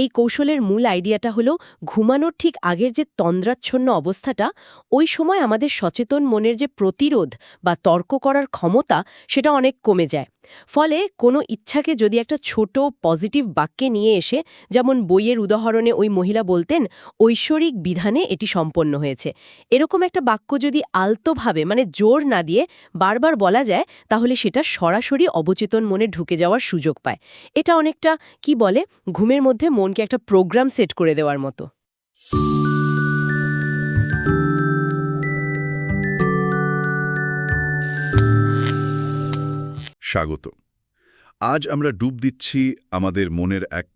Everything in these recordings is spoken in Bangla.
এই কৌশলের মূল আইডিয়াটা হলো ঘুমানোর ঠিক আগের যে তন্দ্রাচ্ছন্ন অবস্থাটা, ওই সময় আমাদের সচেতন মনের যে প্রতিরোধ বা তর্ক করার ক্ষমতা সেটা অনেক কমে যায়। ফলে কোনো ইচ্ছাকে যদি একটা ছোট পজিটিভ বাক্যে নিয়ে এসে, যেমন বইয়ের উদাহরণে ওই মহিলা বলতেন ঐশ্বরিক বিধানে এটি সম্পন্ন হয়েছে, এরকম একটা বাক্য যদি আলতোভাবে মানে জোর না দিয়ে বারবার বলা যায়, তাহলে সেটা সরাসরি অবচেতন মনে ঢুকে যাওয়ার সুযোগ পায়। এটা অনেকটা কি বলে, ঘুমের মধ্যে মনকে একটা প্রোগ্রাম সেট করে দেওয়ার মতো। স্বাগত। আজ আমরা ডুব দিচ্ছি আমাদের মনের এক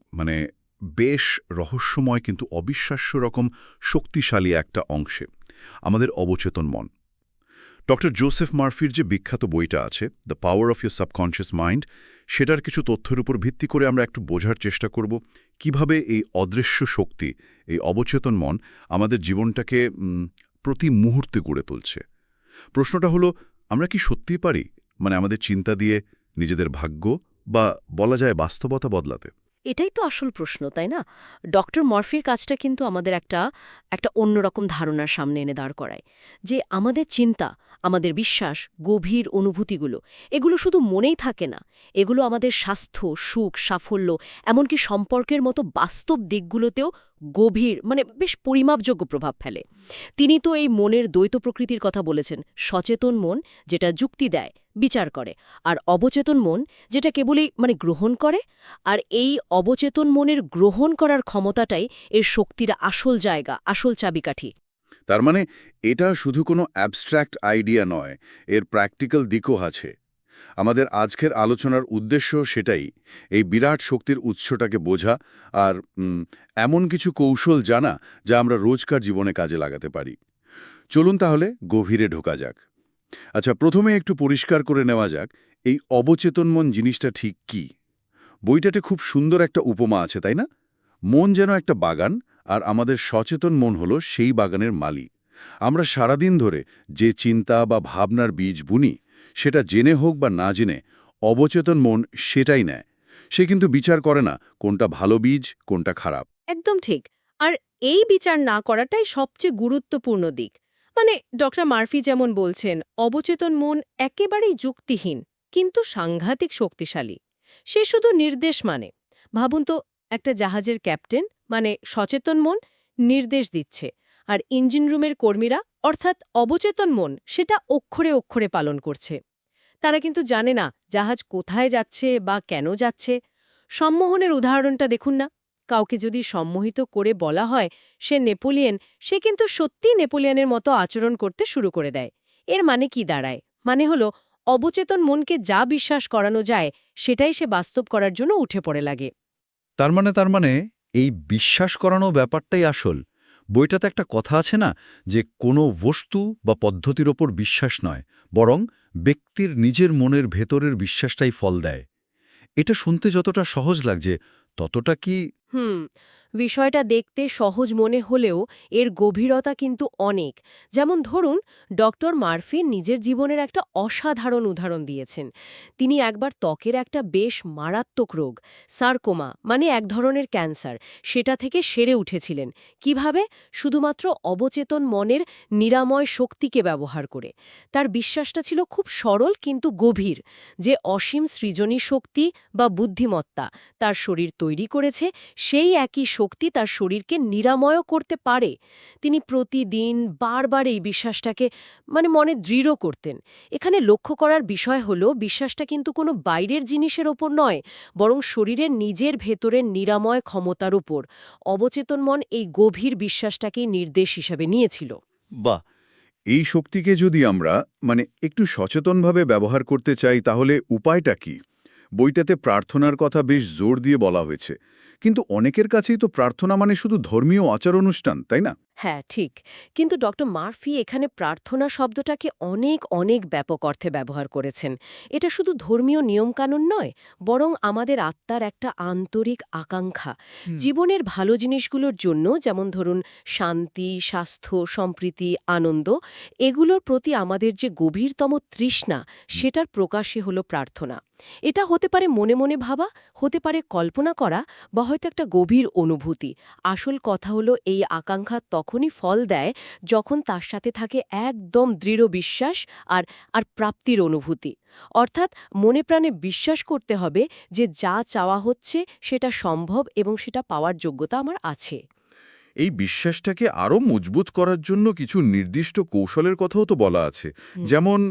বেশ রহস্যময় কিন্তু অবিশ্বাস্য রকম শক্তিশালী একটা অংশে, আমাদের অবচেতন মন। ডক্টর জোসেফ মার্ফির যে বিখ্যাত বইটা আছে, the power of your subconscious mind, সেটার কিছু তথ্যের উপর ভিত্তি করে আমরা একটু বোঝার চেষ্টা করব কিভাবে এই অদৃশ্য শক্তি, এই অবচেতন মন আমাদের জীবনটাকে প্রতি মুহূর্তে গড়ে তুলছে। প্রশ্নটা হলো, আমরা কি সত্যিই পারি আমাদের চিন্তা দিয়ে নিজেদের ভাগ্য বা বলা যায় বাস্তবতা বদলাতে? এটাই তো আসল প্রশ্ন, তাই না? ডক্টর মরফির কাজটা কিন্তু আমাদের একটা একটা অন্যরকম ধারণার সামনে এনে দাঁড় করায়, যে আমাদের চিন্তা, আমাদের বিশ্বাস, গভীর অনুভূতিগুলো, এগুলো শুধু মনেই থাকে না, এগুলো আমাদের স্বাস্থ্য, সুখ, সাফল্য, এমনকি সম্পর্কের মতো বাস্তব দিকগুলোতেও গভীর বেশ পরিমাপযোগ্য প্রভাব ফেলে। তিনি তো এই মনের দ্বৈত প্রকৃতির কথা বলেছেন, সচেতন মন যেটা যুক্তি দেয়, বিচার করে, আর অবচেতন মন যেটা কেবলই গ্রহণ করে। আর এই অবচেতন মনের গ্রহণ করার ক্ষমতাটাই এর শক্তির আসল জায়গা, আসল চাবিকাঠি। তার মানে এটা শুধু কোনো অ্যাবস্ট্র্যাক্ট আইডিয়া নয়, এর প্র্যাকটিক্যাল দিকও আছে। আমাদের আজকের আলোচনার উদ্দেশ্য সেটাই, এই বিরাট শক্তির উৎসটাকে বোঝা আর এমন কিছু কৌশল জানা যা আমরা রোজকার জীবনে কাজে লাগাতে পারি। চলুন তাহলে গভীরে ঢোকা যাক। আচ্ছা, প্রথমে একটু পরিষ্কার করে নেওয়া যাক, এই অবচেতন মন জিনিসটা ঠিক কি। বইটাতে খুব সুন্দর একটা উপমা আছে, তাই না? মন যেন একটা বাগান, আর আমাদের সচেতন মন হলো সেই বাগানের মালি। আমরা সারাদিন ধরে যে চিন্তা বা ভাবনার বীজ বুনি, সেটা জেনে হোক বা না জেনে, অবচেতন মন সেটাই নেয়। সে কিন্তু বিচার করে না কোনটা ভালো বীজ, কোনটা খারাপ। একদম ঠিক। আর এই বিচার না করাটাই সবচেয়ে গুরুত্বপূর্ণ দিক। ডক্টর মার্ফি যেমন বলছেন, অবচেতন মন একেবারেই যুক্তিহীন, কিন্তু সাংঘাতিক শক্তিশালী। সে শুধু নির্দেশ ভাবুন তো, একটা জাহাজের ক্যাপ্টেন সচেতন মন নির্দেশ দিচ্ছে, আর ইঞ্জিন রুমের কর্মীরা অর্থাৎ অবচেতন মন সেটা অক্ষরে অক্ষরে পালন করছে। তারা কিন্তু জানে না জাহাজ কোথায় যাচ্ছে বা কেন যাচ্ছে। সম্মোহনের উদাহরণটা দেখুন না। কাউকে যদি সম্মোহিত করে বলা হয় সে নেপোলিয়ন, সে কিন্তু সত্যিই নেপোলিয়নের মতো আচরণ করতে শুরু করে দেয়। এর মানে কি দাঁড়ায়? হলো অবচেতন মনকে যা বিশ্বাস করানো যায় সেটাই সে বাস্তব করার জন্য উঠে পড়ে লাগে। তার মানে এই বিশ্বাস করানো ব্যাপারটাই আসল। বইটাতে একটা কথা আছে না, যে কোনো বস্তু বা পদ্ধতির ওপর বিশ্বাস নয়, বরং ব্যক্তির নিজের মনের ভেতরের বিশ্বাসটাই ফল দেয়। এটা শুনতে যতটা সহজ লাগছে, ততটা কি? হুম, বিষয়টা দেখতে সহজ মনে হলেও এর গভীরতা কিন্তু অনেক। যেমন ধরুন, ডক্টর মার্ফি নিজের জীবনের একটা অসাধারণ উদাহরণ দিয়েছেন। তিনি একবার ত্বকের একটা বেশ মারাত্মক রোগ, সার্কোমা এক ধরনের ক্যান্সার, সেটা থেকে সেরে উঠেছিলেন। কিভাবে? শুধুমাত্র অবচেতন মনের নিরাময় শক্তিকে ব্যবহার করে। তার বিশ্বাসটা ছিল খুব সরল কিন্তু গভীর, যে অসীম সৃজনী শক্তি বা বুদ্ধিমত্তা তার শরীর তৈরি করেছে, সেই একই শক্তি তার শরীরকে নিরাময় করতে পারে। তিনি প্রতিদিন বারবার এই বিশ্বাসটাকে মনে দৃঢ় করতেন। এখানে লক্ষ্য করার বিষয় হলো, বিশ্বাসটা কিন্তু কোনো বাইরের জিনিসের ওপর নয়, বরং শরীরের নিজের ভেতরের নিরাময় ক্ষমতার উপর। অবচেতন মন এই গভীর বিশ্বাসটাকেই নির্দেশ হিসেবে নিয়েছিল। বাহ! এই শক্তিকে যদি আমরা একটু সচেতনভাবে ব্যবহার করতে চাই, তাহলে উপায়টা কি? বইটাতে প্রার্থনার কথা বেশ জোর দিয়ে বলা হয়েছে, কিন্তু অনেকের কাছেই তো প্রার্থনা শুধু ধর্মীয় আচার অনুষ্ঠান, তাই না? হ্যাঁ, ঠিক। কিন্তু ডক্টর মার্ফি এখানে প্রার্থনা শব্দটাকে অনেক অনেক ব্যাপক অর্থে ব্যবহার করেছেন। এটা শুধু ধর্মীয় নিয়মকানুন নয়, বরং আমাদের আত্মার একটা আন্তরিক আকাঙ্ক্ষা। জীবনের ভালো জিনিসগুলোর জন্য, যেমন ধরুন শান্তি, স্বাস্থ্য, সম্প্রীতি, আনন্দ, এগুলোর প্রতি আমাদের যে গভীরতম তৃষ্ণা, সেটার প্রকাশই হলো প্রার্থনা। এটা হতে পারে মনে মনে ভাবা, হতে পারে কল্পনা করা, বা হয়তো একটা গভীর অনুভূতি। আসল কথা হলো এই আকাঙ্ক্ষা তখনই ফল দেয় যখন তার সাথে থাকে একদম দৃঢ় বিশ্বাস আর আর প্রাপ্তির অনুভূতি। অর্থাৎ মনে প্রাণে বিশ্বাস করতে হবে যে যা চাওয়া হচ্ছে সেটা সম্ভব এবং সেটা পাওয়ার যোগ্যতা আমার আছে। এই বিশ্বাসটাকে আরও মজবুত করার জন্য কিছু নির্দিষ্ট কৌশলের কথাও তো বলা আছে, যেমন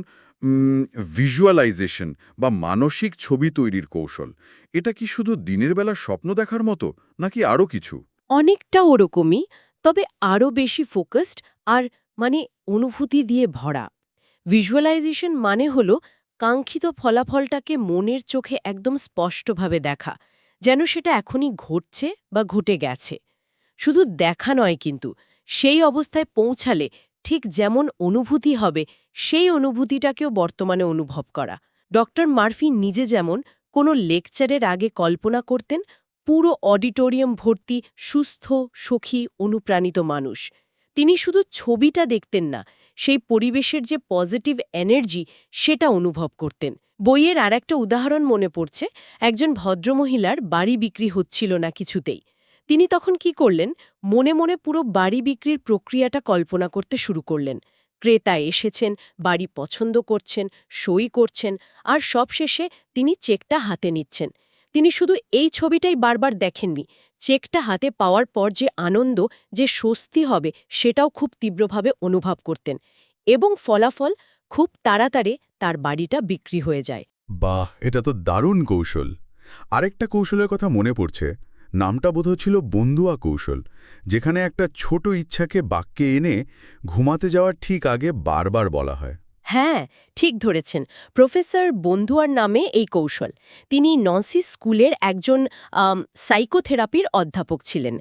ভিজুয়ালাইজেশন বা মানসিক ছবি তৈরির কৌশল। এটা কি শুধু দিনের বেলা স্বপ্ন দেখার মতো, নাকি আরও কিছু? অনেকটা ওরকমই, তবে আরও বেশি ফোকাসড আর মানে অনুভূতি দিয়ে ভরা। ভিজুয়ালাইজেশন মানে হলো কাঙ্ক্ষিত ফলাফলটাকে মনের চোখে একদম স্পষ্টভাবে দেখা, যেন সেটা এখনই ঘটছে বা ঘটে গেছে। শুধু দেখা নয় কিন্তু, সেই অবস্থায় পৌঁছালে ঠিক যেমন অনুভূতি হবে, সেই অনুভূতিটাকেও বর্তমানে অনুভব করা। ডক্টর মার্ফি নিজে যেমন কোনো লেকচারের আগে কল্পনা করতেন পুরো অডিটোরিয়াম ভর্তি সুস্থ, সখী, অনুপ্রাণিত মানুষ। তিনি শুধু ছবিটা দেখতেন না, সেই পরিবেশের যে পজিটিভ এনার্জি সেটা অনুভব করতেন। বইয়ের আরেকটা উদাহরণ মনে পড়ছে, একজন ভদ্রমহিলার বাড়ি বিক্রি হচ্ছিল না কিছুতেই। তিনি তখন কি করলেন, মনে মনে পুরো বাড়ি বিক্রির প্রক্রিয়াটা কল্পনা করতে শুরু করলেন। ক্রেতা এসেছেন, বাড়ি পছন্দ করছেন, সই করছেন, আর সবশেষে তিনি চেকটা হাতে নিচ্ছেন। তিনি শুধু এই ছবিটাই বারবার দেখেননি, চেকটা হাতে পাওয়ার পর যে আনন্দ, যে স্বস্তি হবে, সেটাও খুব তীব্রভাবে অনুভব করতেন। এবং ফলাফল খুব তাড়াতাড়ি তার বাড়িটা বিক্রি হয়ে যায়। বাহ, এটা তো দারুণ কৌশল। আরেকটা কৌশলের কথা মনে পড়ছে, নামটা বোধহয় ছিল বন্দুয়া কৌশল, যেখানে একটা ছোট ইচ্ছাকে বাক্যে এনে ঘুমাতে যাওয়ার ঠিক আগে বারবার বলা হয়। হ্যাঁ, ঠিক ধরেছেন। প্রফেসর বন্ধুয়ার নামে এই কৌশল। তিনি নসিস স্কুলের একজন সাইকোথেরাপির অধ্যাপক ছিলেন।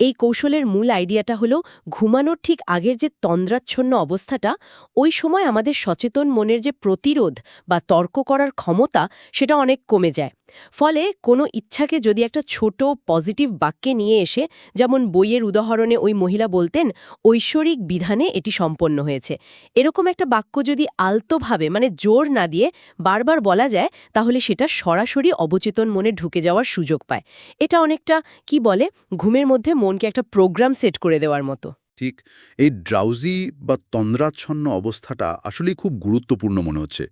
এই কৌশলের মূল আইডিয়াটা হলো ঘুমানোর ঠিক আগের যে তন্দ্রাচ্ছন্ন অবস্থাটা, ওই সময় আমাদের সচেতন মনের যে প্রতিরোধ বা তর্ক করার ক্ষমতা, সেটা অনেক কমে যায়। ফলে কোনো ইচ্ছাকে যদি একটা ছোট পজিটিভ বাক্যে নিয়ে এসে, যেমন বইয়ের উদাহরণে ওই মহিলা বলতেন, ঐশ্বরিক বিধানে এটি সম্পন্ন হয়েছে, এরকম একটা বাক্য যদি আলতোভাবে মানে জোর না দিয়ে বারবার বলা যায়, তাহলে সেটা সরাসরি অবচেতন মনে ঢুকে যাওয়ার সুযোগ পায়। এটা অনেকটা কি বলে, ঘুমের মধ্যে মনকে একটা প্রোগ্রাম সেট করে দেওয়ার মতো। ঠিক, এই ড্রাউজি বা তন্দ্রাচ্ছন্ন অবস্থাটা আসলেই খুব গুরুত্বপূর্ণ মনে হচ্ছে,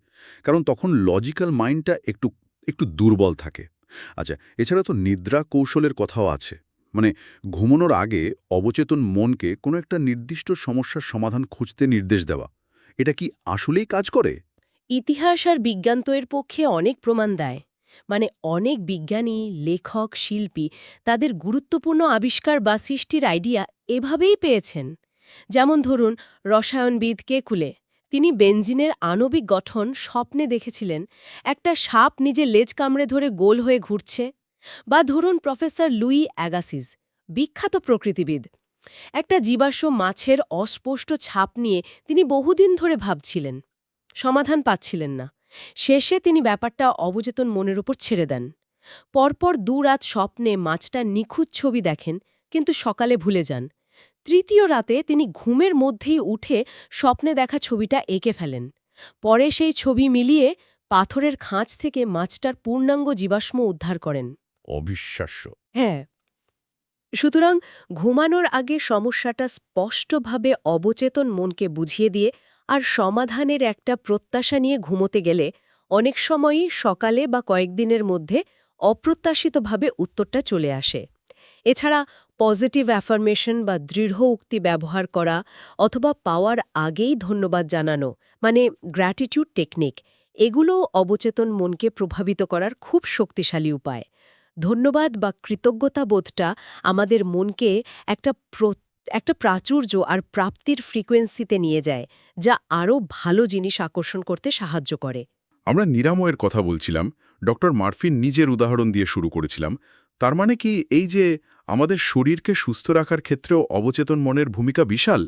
কারণ তখন লজিক্যাল মাইন্ডটা একটু একটু দুর্বল থাকে। আচ্ছা, এছাড়া তো নিদ্রা কৌশলের কথাও আছে, মানে ঘুমানোর আগে অবচেতন মনকে কোনো একটা নির্দিষ্ট সমস্যার সমাধান খুঁজতে নির্দেশ দেওয়া। এটা কি আসলেই কাজ করে? ইতিহাস আর বিজ্ঞান তো এর পক্ষে অনেক প্রমাণ দেয়। মানে অনেক বিজ্ঞানী, লেখক, শিল্পী তাদের গুরুত্বপূর্ণ আবিষ্কার বা সৃষ্টির আইডিয়া এভাবেই পেয়েছেন। যেমন ধরুন রসায়নবিদ কেকুলে, তিনি বেনজিনের আণবিক গঠন স্বপ্নে দেখেছিলেন, একটা সাপ নিজে লেজ কামড়ে ধরে গোল হয়ে ঘুরছে। বা ধরুন প্রফেসর লুই অ্যাগাসিস, বিখ্যাত প্রকৃতিবিদ, একটা জীবাশ্ম মাছের অস্পষ্ট ছাপ নিয়ে তিনি বহুদিন ধরে ভাবছিলেন, সমাধান পাচ্ছিলেন না। শেষে তিনি ব্যাপারটা অবচেতন মনের উপর ছেড়ে দেন। পরপর 2 রাত স্বপ্নে মাছটার নিখুঁত ছবি দেখেন, কিন্তু সকালে ভুলে যান। তৃতীয় রাতে তিনি ঘুমের মধ্যেই উঠে স্বপ্নে দেখা ছবিটা এঁকে ফেলেন। পরে সেই ছবি মিলিয়ে পাথরের খাঁজ থেকে মাছটার পূর্ণাঙ্গ জীবাশ্ম উদ্ধার করেন। অবিশ্বাস্য। হ্যাঁ, সুতরাং ঘুমানোর আগে সমস্যাটা স্পষ্টভাবে অবচেতন মনকে বুঝিয়ে দিয়ে আর সমাধানের একটা প্রত্যাশা নিয়ে ঘুমোতে গেলে অনেক সময়ই সকালে বা কয়েকদিনের মধ্যে অপ্রত্যাশিতভাবে উত্তরটা চলে আসে। এছাড়া পজিটিভ অ্যাফার্মেশন বা দৃঢ় উক্তি ব্যবহার করা, অথবা পাওয়ার আগেই ধন্যবাদ জানানো, মানে গ্র্যাটিটিউড টেকনিক, এগুলো অবচেতন মনকে প্রভাবিত করার খুব শক্তিশালী উপায়। ধন্যবাদ বা কৃতজ্ঞতা বোধটা আমাদের মনকে একটা প্রাচুর্য আর প্রাপ্তির ফ্রিকোয়েন্সিতে নিয়ে যায়, যা আরও ভালো জিনিস আকর্ষণ করতে সাহায্য করে। আমরা নিরাময়ের কথা বলছিলাম, ডক্টর মার্ফিন নিজের উদাহরণ দিয়ে শুরু করেছিলাম। তার মানে কি এই যে আমাদের শরীরকে সুস্থ রাখার ক্ষেত্রেও অবচেতন মনের ভূমিকা বিশাল,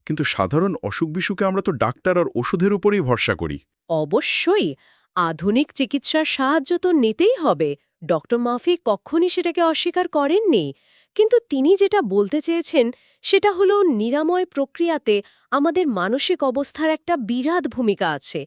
কিন্তু সাধারণ অসুখ-বিসুখে আমরা তো ডাক্তার আর ওষুধের উপরেই ভরসা করি। অবশ্যই আধুনিক চিকিৎসার সাহায্য তো নিতেই হবে। ডক্টর মার্ফি কখনই সেটাকে অস্বীকার করেননি। কিন্তু তিনি যেটা বলতে চেয়েছেন সেটা হলো নিরাময় প্রক্রিয়াতে আমাদের মানসিক অবস্থার একটা বিরাট ভূমিকা আছে।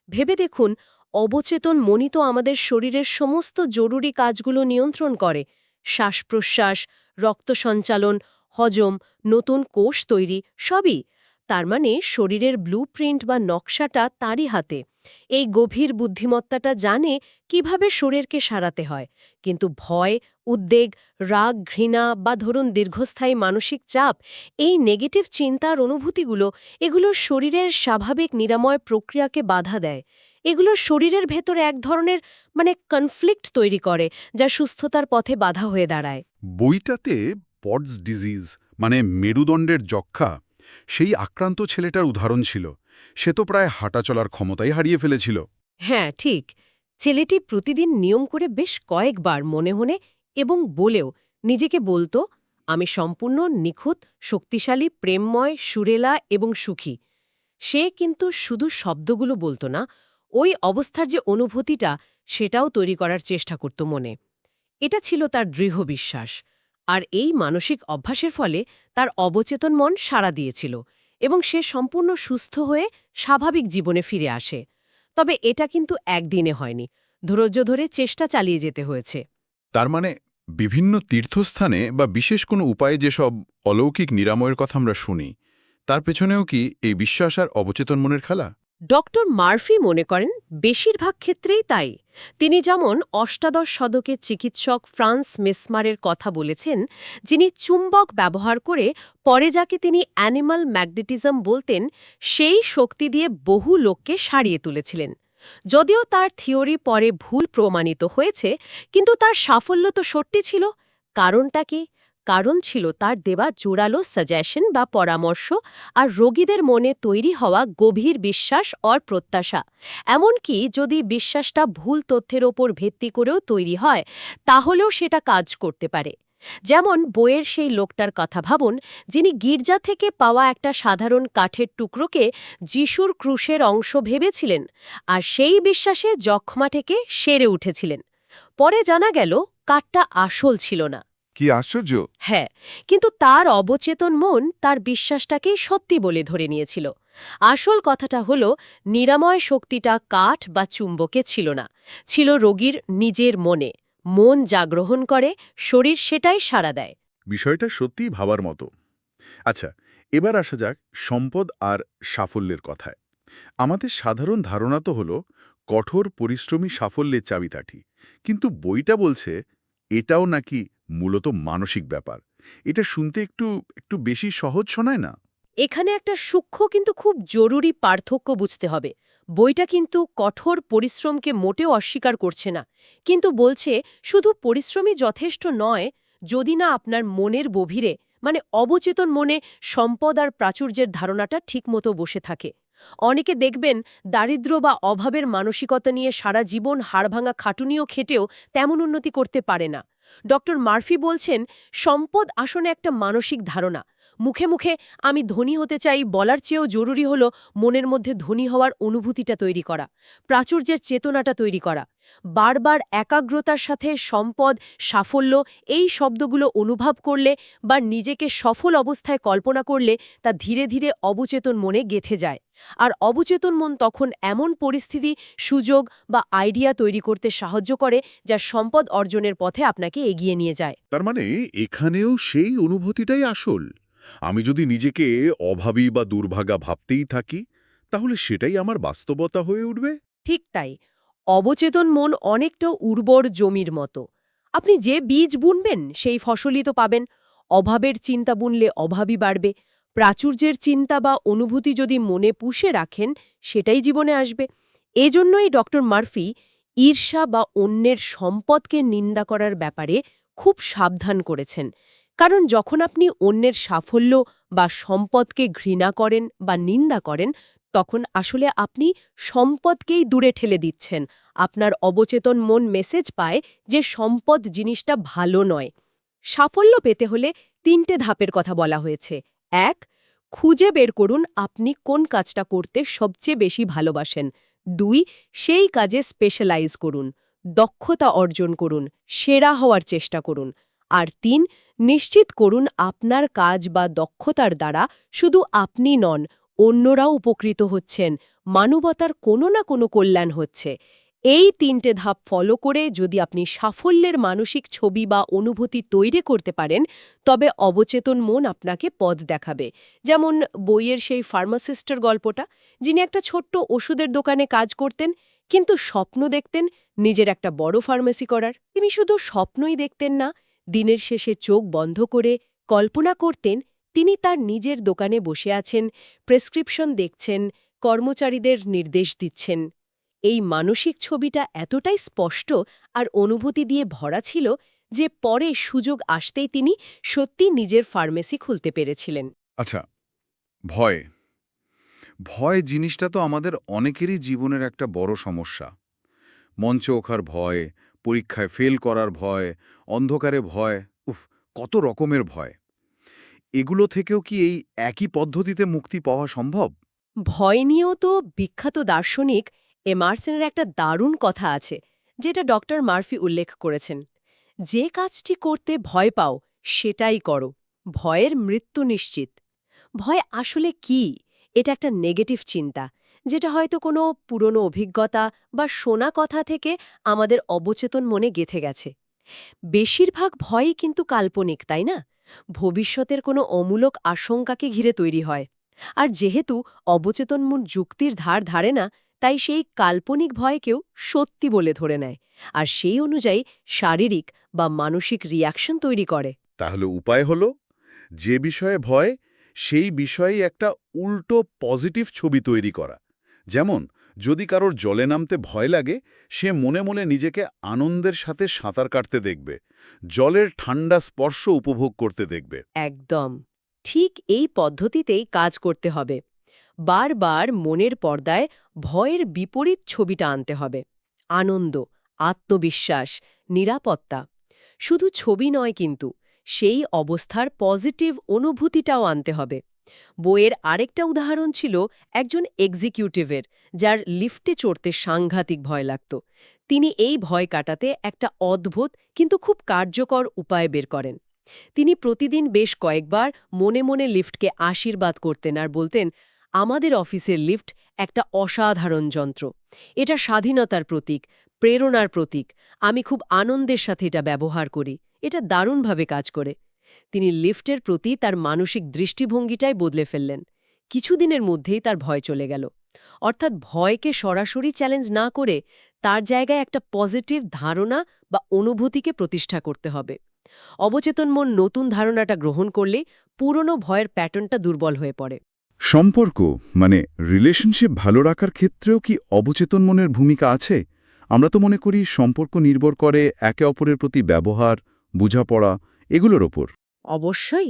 ভেবে দেখুন, অবচেতন মনই তো আমাদের শরীরের সমস্ত জরুরি কাজগুলো নিয়ন্ত্রণ করে। শ্বাস-প্রশ্বাস, রক্ত সঞ্চালন, হজম, নতুন কোষ তৈরি সবই। তার মানে শরীরের ব্লুপ্রিন্ট বা নকশাটা তারই হাতে। এই গভীর বুদ্ধিমত্তাটা জানে কিভাবে শরীরকে সারাতে হয়। কিন্তু ভয়, উদ্বেগ, রাগ, ঘৃণা বা ধরুন দীর্ঘস্থায়ী মানসিক চাপ, এই নেগেটিভ চিন্তার অনুভূতিগুলো এগুলো শরীরের স্বাভাবিক নিরাময় প্রক্রিয়াকে বাধা দেয়। এগুলো শরীরের ভেতরে এক ধরনের কনফ্লিক্ট তৈরি করে, যা সুস্থতার পথে বাধা হয়ে দাঁড়ায়। বইটাতে পডস ডিজিজ মানে মেরুদণ্ডের যক্ষা, সেই আক্রান্ত ছেলেটার উদাহরণ ছিল। সে তো প্রায় হাঁটা চলার ক্ষমতাই হারিয়ে ফেলেছিল। হ্যাঁ, ঠিক। ছেলেটি প্রতিদিন নিয়ম করে বেশ কয়েকবার মনে মনে এবং বলেও নিজেকে বলতো, আমি সম্পূর্ণ নিখুঁত, শক্তিশালী, প্রেমময়, সুরেলা এবং সুখী। সে কিন্তু শুধু শব্দগুলো বলতো না, ওই অবস্থার যে অনুভূতিটা সেটাও তৈরি করার চেষ্টা করত মনে। এটা ছিল তার দৃঢ় বিশ্বাস। আর এই মানসিক অভ্যাসের ফলে তার অবচেতন মন সাড়া দিয়েছিল এবং সে সম্পূর্ণ সুস্থ হয়ে স্বাভাবিক জীবনে ফিরে আসে। তবে এটা কিন্তু একদিনে হয়নি, ধৈর্য ধরে চেষ্টা চালিয়ে যেতে হয়েছে। তার মানে বিভিন্ন তীর্থস্থানে বা বিশেষ কোনো উপায়ে যেসব অলৌকিক নিরাময়ের কথা আমরা শুনি, তার পেছনেও কি এই বিশ্বাস আর অবচেতন মনের খেলা? ডক্টর মার্ফি মনে করেন বেশিরভাগ ক্ষেত্রেই তাই। তিনি যেমন অষ্টাদশ শতকের চিকিৎসক ফ্রান্স মেসমারের কথা বলেছেন, যিনি চুম্বক ব্যবহার করে পরে যাকে তিনি অ্যানিমাল ম্যাগনেটিজম বলতেন, সেই শক্তি দিয়ে বহু লোককে সারিয়ে তুলেছিলেন। যদিও তার থিওরি পরে ভুল প্রমাণিত হয়েছে, কিন্তু তার সাফল্য তো সত্যি ছিল। কারণটা কি? কারণ ছিল তার দেওয়া জোরালো সাজেশন বা পরামর্শ আর রোগীদের মনে তৈরি হওয়া গভীর বিশ্বাস আর প্রত্যাশা। এমনকি যদি বিশ্বাসটা ভুল তথ্যের ওপর ভিত্তি করেও তৈরি হয়, তাহলেও সেটা কাজ করতে পারে। যেমন বইয়ের সেই লোকটার কথা ভাবুন, যিনি গির্জা থেকে পাওয়া একটা সাধারণ কাঠের টুকরোকে যিশুর ক্রুশের অংশ ভেবেছিলেন, আর সেই বিশ্বাসে যক্ষ্মা থেকে সেরে উঠেছিলেন। পরে জানা গেল কাঠটা আসল ছিল না। কি আশ্চর্য! হ্যাঁ, কিন্তু তার অবচেতন মন তার বিশ্বাসটাকেই সত্যি বলে ধরে নিয়েছিল। আসল কথাটা হলো, নিরাময় শক্তিটা কাঠ বা চুম্বকে ছিল না, ছিল রোগীর নিজের মনে। মন যা গ্রহণ করে, শরীর সেটাই সাড়া দেয়। বিষয়টা সত্যিই ভাবার মতো। আচ্ছা, এবার আসা যাক সম্পদ আর সাফল্যের কথায়। আমাদের সাধারণ ধারণা তো হলো কঠোর পরিশ্রমী সাফল্যের চাবিকাঠি, কিন্তু বইটা বলছে এটাও নাকি মূলত মানসিক ব্যাপার। এটা শুনতে একটু একটু বেশি সহজ শোনায় না? এখানে একটা সূক্ষ্ম কিন্তু খুব জরুরি পার্থক্য বুঝতে হবে। বইটা কিন্তু কঠোর পরিশ্রমকে মোটেও অস্বীকার করছে না, কিন্তু বলছে শুধু পরিশ্রমই যথেষ্ট নয় যদি না আপনার মনের গভীরে, অবচেতন মনে, সম্পদ আর প্রাচুর্যের ধারণাটা ঠিকমতো বসে থাকে। অনেকে দেখবেন দারিদ্র্য বা অভাবের মানসিকতা নিয়ে সারা জীবন হাড়ভাঙা খাটুনিও খেটেও তেমন উন্নতি করতে পারে না। ডক্টর মার্ফি বলছেন, সম্পদ আসলে একটা মানসিক ধারণা। মুখে মুখে আমি ধনী হতে চাই বলার চেয়েও জরুরি হলো মনের মধ্যে ধনী হওয়ার অনুভূতিটা তৈরি করা, প্রাচুর্যের চেতনাটা তৈরি করা। বারবার একাগ্রতার সাথে সম্পদ, সাফল্য এই শব্দগুলো অনুভব করলে বা নিজেকে সফল অবস্থায় কল্পনা করলে তা ধীরে ধীরে অবচেতন মনে গেঁথে যায়। আর অবচেতন মন তখন এমন পরিস্থিতি, সুযোগ বা আইডিয়া তৈরি করতে সাহায্য করে যা সম্পদ অর্জনের পথে আপনাকে এগিয়ে নিয়ে যায়। তার মানে এখানেও সেই অনুভূতিটাই আসল। আমি যদি নিজেকে অভাবী বা দুর্ভাগা ভাবতেই থাকি, তাহলে সেটাই আমার বাস্তবতা হয়ে উঠবে। ঠিক তাই। অবচেতন মন অনেকটা উর্বর জমির মতো। আপনি যে বীজ বুনবেন সেই ফসলই তো পাবেন। অভাবের চিন্তা বুনলে অভাবই বাড়বে। প্রাচুর্যের চিন্তা বা অনুভূতি যদি মনে পুষে রাখেন, সেটাই জীবনে আসবে। এজন্যই ডক্টর মার্ফি ঈর্ষা বা অন্যের সম্পদকে নিন্দা করার ব্যাপারে খুব সাবধান করেছেন। কারণ যখন আপনি অন্যের সাফল্য বা সম্পদকে ঘৃণা করেন বা নিন্দা করেন, তখন আসলে আপনি সম্পদকেই দূরে ঠেলে দিচ্ছেন। আপনার অবচেতন মন মেসেজ পায় যে সম্পদ জিনিসটা ভালো নয়। সাফল্য পেতে হলে 3টে ধাপের কথা বলা হয়েছে। 1. খুঁজে বের করুন আপনি কোন কাজটা করতে সবচেয়ে বেশি ভালোবাসেন। 2. সেই কাজে স্পেশালাইজ করুন, দক্ষতা অর্জন করুন, সেরা হওয়ার চেষ্টা করুন। আর 3. নিশ্চিত করুন আপনার কাজ বা দক্ষতার দ্বারা শুধু আপনি নন, অন্যরাও উপকৃত হচ্ছেন, মানবতার কোনো না কোনো কল্যাণ হচ্ছে। এই 3টে ধাপ ফলো করে যদি আপনি সাফল্যের মানসিক ছবি বা অনুভূতি তৈরি করতে পারেন, তবে অবচেতন মন আপনাকে পথ দেখাবে। যেমন বইয়ের সেই ফার্মাসিস্টের গল্পটা, যিনি একটা ছোট্ট ওষুধের দোকানে কাজ করতেন, কিন্তু স্বপ্ন দেখতেন নিজের একটা বড় ফার্মেসি করার। তিনি শুধু স্বপ্নই দেখতেন না, দিনের শেষে চোখ বন্ধ করে কল্পনা করতেন তিনি তার নিজের দোকানে বসে আছেন, প্রেসক্রিপশন দেখছেন, কর্মচারীদের নির্দেশ দিচ্ছেন। এই মানসিক ছবিটা এতটাই স্পষ্ট আর অনুভূতি দিয়ে ভরা ছিল যে পরে সুযোগ আসতেই তিনি সত্যি নিজের ফার্মেসি খুলতে পেরেছিলেন। আচ্ছা, ভয়। ভয় জিনিসটা তো আমাদের অনেকেরই জীবনের একটা বড় সমস্যা। মঞ্চে ওঠার ভয়, পরীক্ষায় ফেল করার ভয়, অন্ধকারে ভয়, কত রকমের ভয়। এগুলো থেকেও কি এই একই পদ্ধতিতে মুক্তি পাওয়া সম্ভব? ভয় নিয়েও তো বিখ্যাত দার্শনিক এমারসনের একটা দারুণ কথা আছে, যেটা ডক্টর মার্ফি উল্লেখ করেছেন। যে কাজটি করতে ভয় পাও সেটাই করো, ভয়ের মৃত্যু নিশ্চিত। ভয় আসলে কি? এটা একটা নেগেটিভ চিন্তা, যেটা হয়তো কোনো পুরনো অভিজ্ঞতা বা শোনা কথা থেকে আমাদের অবচেতন মনে গেঁথে গেছে। বেশিরভাগ ভয়ই কিন্তু কাল্পনিক, তাই না? ভবিষ্যতের কোনো অমূলক আশঙ্কাকে ঘিরে তৈরি হয়। আর যেহেতু অবচেতন মন যুক্তির ধার ধারে না, তাই সেই কাল্পনিক ভয়কেও সত্যি বলে ধরে নেয়, আর সেই অনুযায়ী শারীরিক বা মানসিক রিয়াকশন তৈরি করে। তাহলে উপায় হলো যে বিষয়ে ভয়, সেই বিষয়েই একটা উল্টো পজিটিভ ছবি তৈরি করা। যেমন, যদি কারোর জলে নামতে ভয় লাগে, সে মনে মনে নিজেকে আনন্দের সাথে সাঁতার কাটতে দেখবে, জলের ঠান্ডা স্পর্শ উপভোগ করতে দেখবে। একদম ঠিক এই পদ্ধতিতেই কাজ করতে হবে। বারবার মনের পর্দায় ভয়ের বিপরীত ছবিটা আনতে হবে। আনন্দ, আত্মবিশ্বাস, নিরাপত্তা। শুধু ছবি নয় কিন্তু, সেই অবস্থার পজিটিভ অনুভূতিটাও আনতে হবে। বইয়ের আরেকটা উদাহরণ ছিল একজন এক্সিকিউটিভের, যার লিফটে চড়তে সাংঘাতিক ভয় লাগত। তিনি এই ভয় কাটাতে একটা অদ্ভুত কিন্তু খুব কার্যকর উপায় বের করেন। তিনি প্রতিদিন বেশ কয়েকবার মনে মনে লিফটকে আশীর্বাদ করতেন আর বলতেন, আমাদের অফিসের লিফট একটা অসাধারণ যন্ত্র, এটা স্বাধীনতার প্রতীক, প্রেরণার প্রতীক, আমি খুব আনন্দের সাথে এটা ব্যবহার করি, এটা দারুণভাবে কাজ করে। তিনি লিফটের প্রতি তার মানসিক দৃষ্টিভঙ্গিটাই বদলে ফেললেন। কিছুদিনের মধ্যেই তার ভয় চলে গেল। অর্থাৎ ভয়কে সরাসরি চ্যালেঞ্জ না করে তার জায়গায় একটা পজিটিভ ধারণা বা অনুভূতিকে প্রতিষ্ঠা করতে হবে। অবচেতন মন নতুন ধারণাটা গ্রহণ করলে পুরনো ভয়ের প্যাটার্নটা দুর্বল হয়ে পড়ে। সম্পর্ক মানে রিলেশনশিপ ভালো রাখার ক্ষেত্রেও কি অবচেতন মনের ভূমিকা আছে? আমরা তো মনে করি সম্পর্ক নির্ভর করে একে অপরের প্রতি ব্যবহার, বোঝাপড়া এগুলোর ওপর। অবশ্যই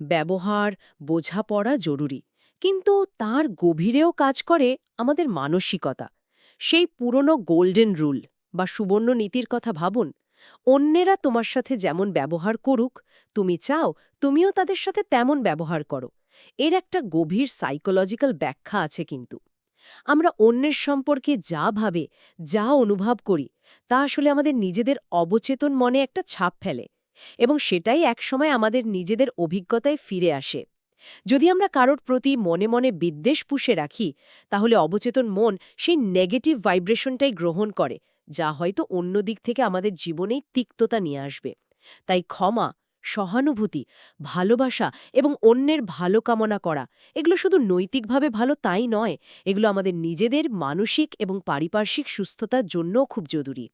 ব্যবহার, বোঝাপড়া জরুরি, কিন্তু তার গভীরেও কাজ করে আমাদের মানসিকতা। সেই পুরনো গোল্ডেন রুল বা সুবর্ণ নীতির কথা ভাবুন। অন্যেরা তোমার সাথে যেমন ব্যবহার করুক, তুমি চাও তুমিও তাদের সাথে তেমন ব্যবহার করো। এর একটা গভীর সাইকোলজিক্যাল ব্যাখ্যা আছে কিন্তু। আমরা অন্যের সম্পর্কে যা ভাবে, যা অনুভব করি, তা আসলে আমাদের নিজেদের অবচেতন মনে একটা ছাপ ফেলে, এবং সেটাই একসময় আমাদের নিজেদের অভিজ্ঞতায় ফিরে আসে। যদি আমরা কারোর প্রতি মনে মনে বিদ্বেষ পুষে রাখি, তাহলে অবচেতন মন সেই নেগেটিভ ভাইব্রেশনটাই গ্রহণ করে, যা হয়তো অন্য দিক থেকে আমাদের জীবনেই তিক্ততা নিয়ে আসবে। তাই ক্ষমা, সহানুভূতি, ভালোবাসা এবং অন্যের ভালো কামনা করা, এগুলো শুধু নৈতিকভাবে ভালো তাই নয়, এগুলো আমাদের নিজেদের মানসিক এবং পারিপার্শ্বিক সুস্থতার জন্যও খুব জরুরি।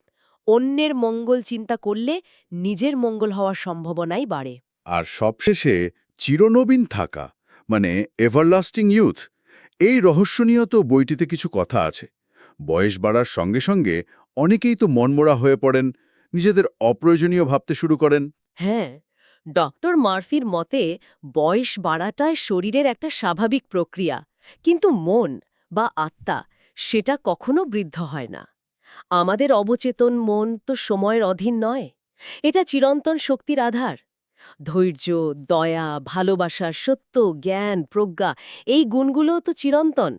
অন্যের মঙ্গল চিন্তা করলে নিজের মঙ্গল হওয়ার সম্ভাবনাই বাড়ে। আর সবশেষে চিরনবীন থাকা মানে এভারলাস্টিং ইউথ, এই রহস্য নিয়েও তো বইটিতে কিছু কথা আছে। বয়স বাড়ার সঙ্গে সঙ্গে অনেকেই তো মনমরা হয়ে পড়েন, নিজেদের অপ্রয়োজনীয় ভাবতে শুরু করেন। হ্যাঁ, ডক্টর মার্ফির মতে বয়স বাড়াটাই শরীরের একটা স্বাভাবিক প্রক্রিয়া, কিন্তু মন বা আত্মা সেটা কখনো বৃদ্ধ হয় না। আমাদের অবচেতন মন তো সময়ের অধীন নয়, এটা চিরন্তন শক্তির আধার। ধৈর্য, দয়া, ভালোবাসা, সত্য, জ্ঞান, প্রজ্ঞা এই গুণগুলোও তো চিরন্তন।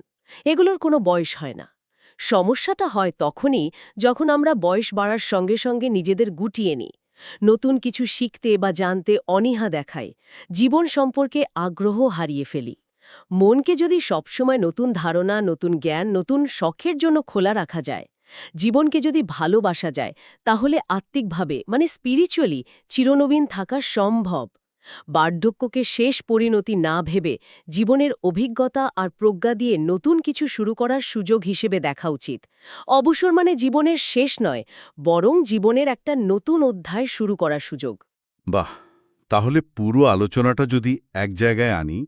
এগুলোর কোনো বয়স হয় না। সমস্যাটা হয় তখনই যখন আমরা বয়স বাড়ার সঙ্গে সঙ্গে নিজেদের গুটিয়ে নিই, নতুন কিছু শিখতে বা জানতে অনীহা দেখাই, জীবন সম্পর্কে আগ্রহ হারিয়ে ফেলি। মনকে যদি সবসময় নতুন ধারণা, নতুন জ্ঞান, নতুন শখের জন্য খোলা রাখা যায়, জীবনকে যদি ভালোবাসা যায়, তাহলে আত্মিকভাবে স্পিরিচুয়ালি চিরনবীন থাকা সম্ভব। বার্ধক্যকে শেষ পরিণতি না ভেবে জীবনের অভিজ্ঞতা আর প্রজ্ঞা দিয়ে নতুন কিছু শুরু করার সুযোগ হিসেবে দেখা উচিত। অবসর জীবনের শেষ নয়, বরং জীবনের একটা নতুন অধ্যায় শুরু করার সুযোগ। বাহ, তাহলে পুরো আলোচনাটা যদি এক জায়গায় আনি,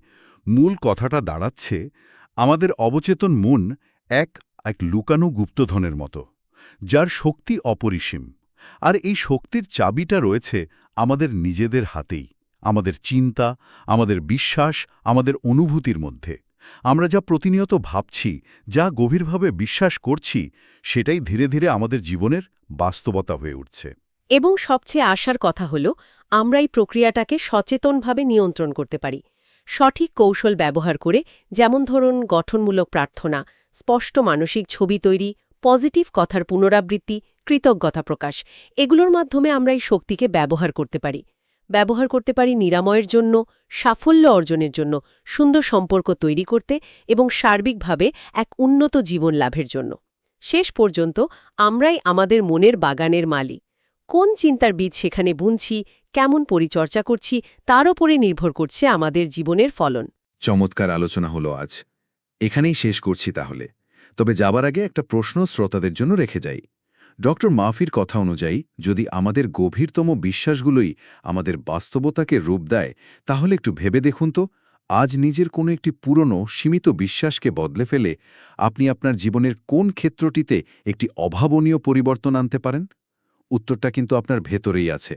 মূল কথাটা দাঁড়াচ্ছে আমাদের অবচেতন মন এক এক লুকানো গুপ্তধনের মতো, যার শক্তি অপরিসীম। আর এই শক্তির চাবিটা রয়েছে আমাদের নিজেদের হাতেই, আমাদের চিন্তা, আমাদের বিশ্বাস, আমাদের অনুভূতির মধ্যে। আমরা যা প্রতিনিয়ত ভাবছি, যা গভীরভাবে বিশ্বাস করছি, সেটাই ধীরে ধীরে আমাদের জীবনের বাস্তবতা হয়ে উঠছে। এবং সবচেয়ে আশার কথা হল, আমরা এই প্রক্রিয়াটাকে সচেতনভাবে নিয়ন্ত্রণ করতে পারি। সঠিক কৌশল ব্যবহার করে, যেমন ধরুন গঠনমূলক প্রার্থনা, স্পষ্ট মানসিক ছবি তৈরি, পজিটিভ কথার পুনরাবৃত্তি, কৃতজ্ঞতা প্রকাশ, এগুলোর মাধ্যমে আমরা এই শক্তিকে ব্যবহার করতে পারি নিরাময়ের জন্য, সাফল্য অর্জনের জন্য, সুন্দর সম্পর্ক তৈরি করতে এবং সার্বিকভাবে এক উন্নত জীবন লাভের জন্য। শেষ পর্যন্ত আমরাই আমাদের মনের বাগানের মালিক। কোন চিন্তার বীজ সেখানে বুনছি, কেমন পরিচর্যা করছি, তার ওপরে নির্ভর করছে আমাদের জীবনের ফলন। চমৎকার আলোচনা হলো আজ। এখানেই শেষ করছি তাহলে। তবে যাবার আগে একটা প্রশ্ন শ্রোতাদের জন্য রেখে যাই। ডক্টর মাফির কথা অনুযায়ী যদি আমাদের গভীরতম বিশ্বাসগুলোই আমাদের বাস্তবতাকে রূপ দেয়, তাহলে একটু ভেবে দেখুন তো, আজ নিজের কোনো একটি পুরনো সীমিত বিশ্বাসকে বদলে ফেলে আপনি আপনার জীবনের কোন ক্ষেত্রটিতে একটি অভাবনীয় পরিবর্তন আনতে পারেন? উত্তরটা কিন্তু আপনার ভেতরেই আছে।